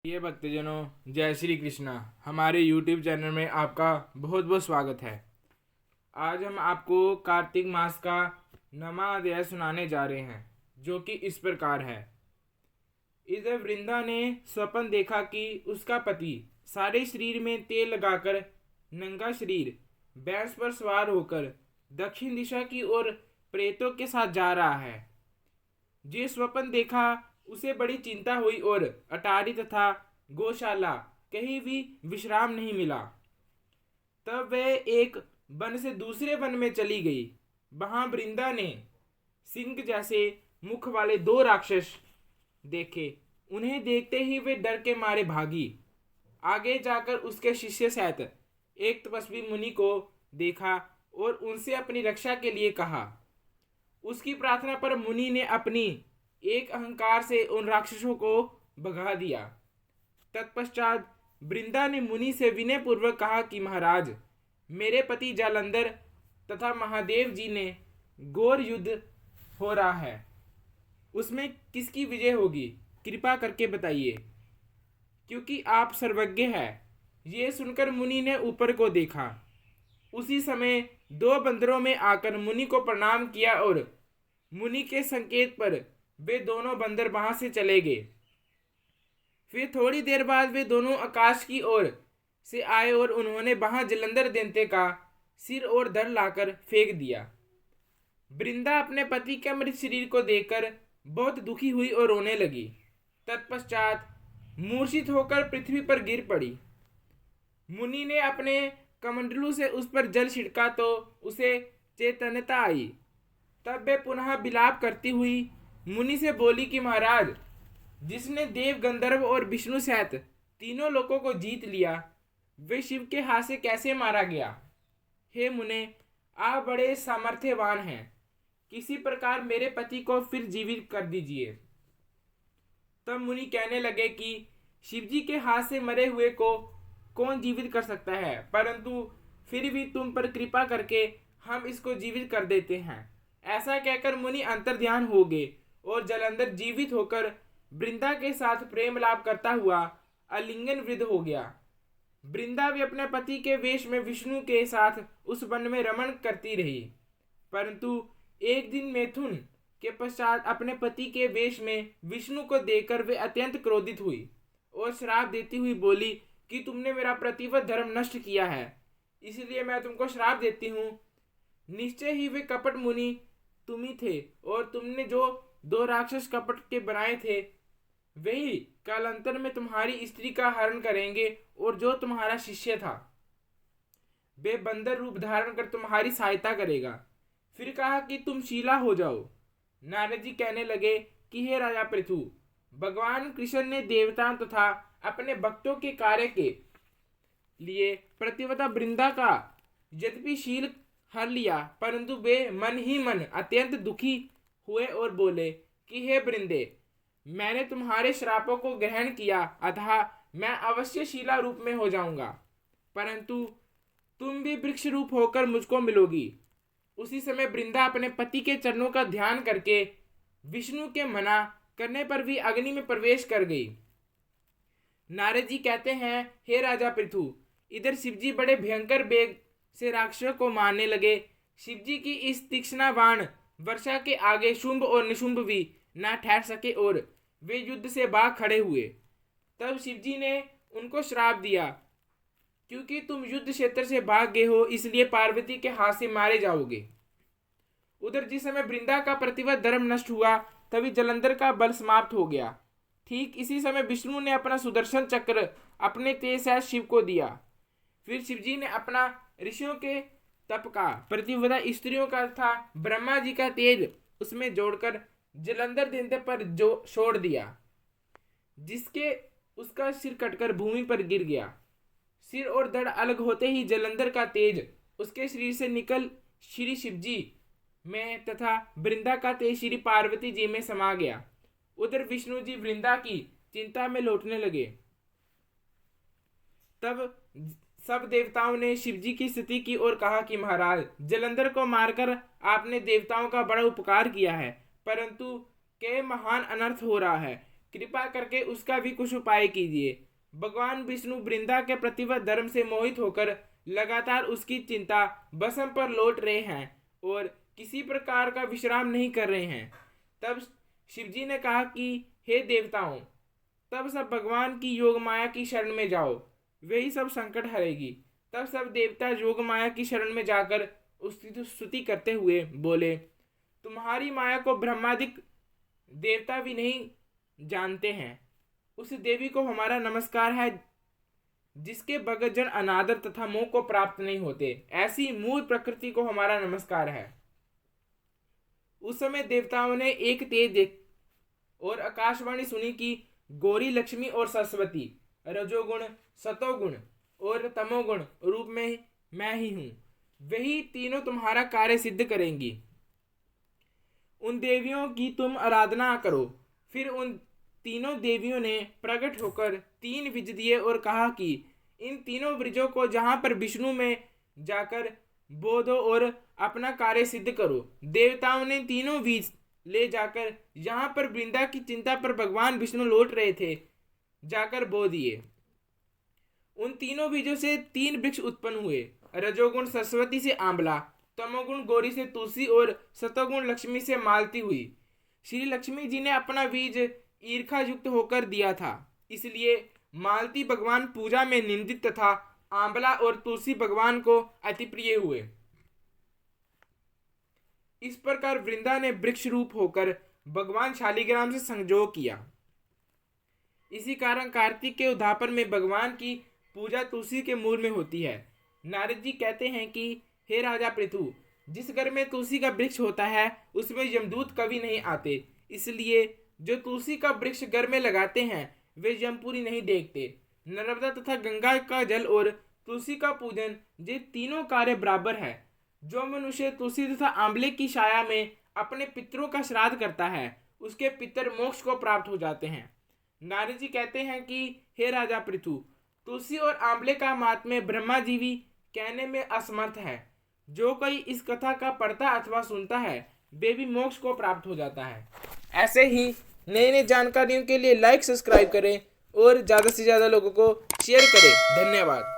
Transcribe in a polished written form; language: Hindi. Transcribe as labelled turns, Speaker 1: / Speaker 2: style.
Speaker 1: ये भक्तजनों, जय श्री कृष्णा। हमारे YouTube चैनल में आपका बहुत बहुत स्वागत है। आज हम आपको कार्तिक मास का 9वां अध्याय सुनाने जा रहे हैं, जो कि इस प्रकार है। इधर वृंदा ने स्वप्न देखा कि उसका पति सारे शरीर में तेल लगाकर नंगा शरीर भैंस पर सवार होकर दक्षिण दिशा की ओर प्रेतों के साथ जा रहा है। जो स्वप्न देखा उसे बड़ी चिंता हुई और अटारी तथा गौशाला कहीं भी विश्राम नहीं मिला। तब वह एक वन से दूसरे वन में चली गई। वहां वृंदा ने सिंह जैसे मुख वाले 2 राक्षस देखे। उन्हें देखते ही वे डर के मारे भागी। आगे जाकर उसके शिष्य सहित एक तपस्वी मुनि को देखा और उनसे अपनी रक्षा के लिए कहा। उसकी प्रार्थना पर मुनि ने अपनी एक अहंकार से उन राक्षसों को भगा दिया। तत्पश्चात वृंदा ने मुनि से विनय पूर्वक कहा कि महाराज, मेरे पति जालंधर तथा महादेव जी ने घोर युद्ध हो रहा है, उसमें किसकी विजय होगी, कृपा करके बताइए, क्योंकि आप सर्वज्ञ हैं। ये सुनकर मुनि ने ऊपर को देखा। उसी समय 2 बंदरों में आकर मुनि को प्रणाम किया और मुनि के संकेत पर वे दोनों बंदर वहां से चले गए। फिर थोड़ी देर बाद वे दोनों आकाश की ओर से आए और उन्होंने वहां जलंधर देवते का सिर और धड़ लाकर फेंक दिया। वृंदा अपने पति के मृत शरीर को देखकर बहुत दुखी हुई और रोने लगी। तत्पश्चात मूर्छित होकर पृथ्वी पर गिर पड़ी। मुनि ने अपने कमंडलू से उस पर जल छिड़का तो उसे चेतनता आई। तब वे पुनः विलाप करती हुई मुनि से बोली कि महाराज, जिसने देव, गंधर्व और विष्णु सहित तीनों लोकों को जीत लिया, वे शिव के हाथ से कैसे मारा गया? हे मुने, आप बड़े सामर्थ्यवान हैं, किसी प्रकार मेरे पति को फिर जीवित कर दीजिए। तब मुनि कहने लगे कि शिवजी के हाथ से मरे हुए को कौन जीवित कर सकता है, परंतु फिर भी तुम पर कृपा करके हम इसको जीवित कर देते हैं। ऐसा कहकर मुनि अंतर्ध्यान हो गए और जलंधर जीवित होकर वृंदा के साथ प्रेम लाभ करता हुआ आलिंगन वृद्ध हो गया। वृंदा भी अपने पति के वेश में विष्णु के साथ उस वन में रमण करती रही, परंतु एक दिन मैथुन के पश्चात अपने पति के वेश में विष्णु को देखकर वे अत्यंत क्रोधित हुई और श्राप देती हुई बोली कि तुमने मेरा प्रतिव्रत धर्म नष्ट किया है, इसलिए मैं तुमको श्राप देती हूँ। निश्चय ही वे कपट मुनि तुम ही थे और तुमने जो 2 राक्षस कपट के बनाए थे, वही कालांतर में तुम्हारी स्त्री का हरण करेंगे और जो तुम्हारा शिष्य था वे बंदर रूप धारण कर तुम्हारी सहायता करेगा। फिर कहा कि तुम शीला हो जाओ। नारद जी कहने लगे कि हे राजा पृथु, भगवान कृष्ण ने देवताओं तथा अपने भक्तों के कार्य के लिए प्रतिवता वृंदा का यद्यपि शील हर लिया, परंतु वे मन ही मन अत्यंत दुखी हुए और बोले कि हे वृंदे, मैंने तुम्हारे श्रापों को ग्रहण किया, अतः मैं अवश्य शीला रूप में हो जाऊंगा, परंतु तुम भी वृक्ष रूप होकर मुझको मिलोगी। उसी समय वृंदा अपने पति के चरणों का ध्यान करके विष्णु के मना करने पर भी अग्नि में प्रवेश कर गई। नारद जी कहते हैं, हे राजा पृथु, इधर शिवजी बड़े भयंकर बेग से राक्षसों को मारने लगे। शिवजी की इस तीक्ष्ण बाण वर्षा के आगे शुंभ और निशुंभ भी न ठहर सके और वे युद्ध से भाग खड़े हुए। तब शिवजी ने उनको श्राप दिया, क्योंकि तुम युद्ध क्षेत्र से भाग गए हो, इसलिए पार्वती के हाथ से मारे जाओगे। उधर जिस समय वृंदा का प्रतिव्रत धर्म नष्ट हुआ, तभी जलंधर का बल समाप्त हो गया। ठीक इसी समय विष्णु ने अपना सुदर्शन चक्र अपने तेज से शिव को दिया। फिर शिवजी ने अपना ऋषियों के तप का, प्रतिव्रता स्त्रियों का तथा ब्रह्मा जी का तेज उसमें जोड़कर जलंधर देवते पर जो छोड़ दिया, जिसके उसका सिर कटकर भूमि पर गिर गया। सिर और धड़ अलग होते ही जलंधर का तेज उसके शरीर से निकल श्री शिवजी में तथा वृंदा का तेज श्री पार्वती जी में समा गया। उधर विष्णु जी वृंदा की चिंता में लौटने लगे। तब सब देवताओं ने शिवजी की स्तुति की और कहा कि महाराज, जलंधर को मारकर आपने देवताओं का बड़ा उपकार किया है, परंतु के महान अनर्थ हो रहा है। कृपा करके उसका भी कुछ उपाय कीजिए। भगवान विष्णु वृंदा के प्रतिवत धर्म से मोहित होकर लगातार उसकी चिंता बसम पर लौट रहे हैं और किसी प्रकार का विश्राम नहीं कर रहे हैं। तब शिवजी ने कहा कि हे देवताओं, तब सब भगवान की योग माया की शरण में जाओ, वही सब संकट हरेगी। तब सब देवता योग माया की शरण में जाकर उसकी स्तुति करते हुए बोले, तुम्हारी माया को ब्रह्मादिक देवता भी नहीं जानते हैं। उस देवी को हमारा नमस्कार है जिसके भगत जन अनादर तथा मोह को प्राप्त नहीं होते। ऐसी मूल प्रकृति को हमारा नमस्कार है। उस समय देवताओं ने एक तेज और आकाशवाणी सुनी कि गौरी, लक्ष्मी और सरस्वती रजोगुण, सतोगुण और तमोगुण रूप में मैं ही हूं, वही तीनों तुम्हारा कार्य सिद्ध करेंगी। उन देवियों की तुम आराधना करो। फिर उन तीनों देवियों ने प्रकट होकर 3 बीज दिए और कहा कि इन तीनों ब्रिजों को जहां पर विष्णु में जाकर बो दो और अपना कार्य सिद्ध करो। देवताओं ने तीनों बीज ले जाकर जहां पर वृंदा की चिंता पर भगवान विष्णु लौट रहे थे जाकर बो दिए। उन तीनों बीजों से 3 वृक्ष उत्पन्न हुए। रजोगुण सरस्वती से आंवला, तमोगुण गौरी से तुलसी और सतोगुण लक्ष्मी से मालती हुई। श्री लक्ष्मी जी ने अपना बीज ईर्खा युक्त होकर दिया था, इसलिए मालती भगवान पूजा में निंदित तथा आंवला और तुलसी भगवान को अति प्रिय हुए। इस प्रकार वृंदा ने वृक्ष रूप होकर भगवान शालिग्राम से संयोग किया। इसी कारण कार्तिक के उद्यापन में भगवान की पूजा तुलसी के मूल में होती है। नारद जी कहते हैं कि हे राजा पृथु, जिस घर में तुलसी का वृक्ष होता है उसमें यमदूत कभी नहीं आते, इसलिए जो तुलसी का वृक्ष घर में लगाते हैं वे यमपुरी नहीं देखते। नर्मदा तथा गंगा का जल और तुलसी का पूजन, ये तीनों कार्य बराबर है। जो मनुष्य तुलसी तथा आंवले की छाया में अपने पितरों का श्राद्ध करता है उसके पितर मोक्ष को प्राप्त हो जाते हैं। नारद जी कहते हैं कि हे राजा पृथु, तुलसी और आंवले का महात्म्य ब्रह्मा जी भी कहने में असमर्थ है। जो कोई इस कथा का पढ़ता अथवा सुनता है वे भी मोक्ष को प्राप्त हो जाता है। ऐसे ही नई नई जानकारियों के लिए लाइक, सब्सक्राइब करें और ज़्यादा से ज़्यादा लोगों को शेयर करें। धन्यवाद।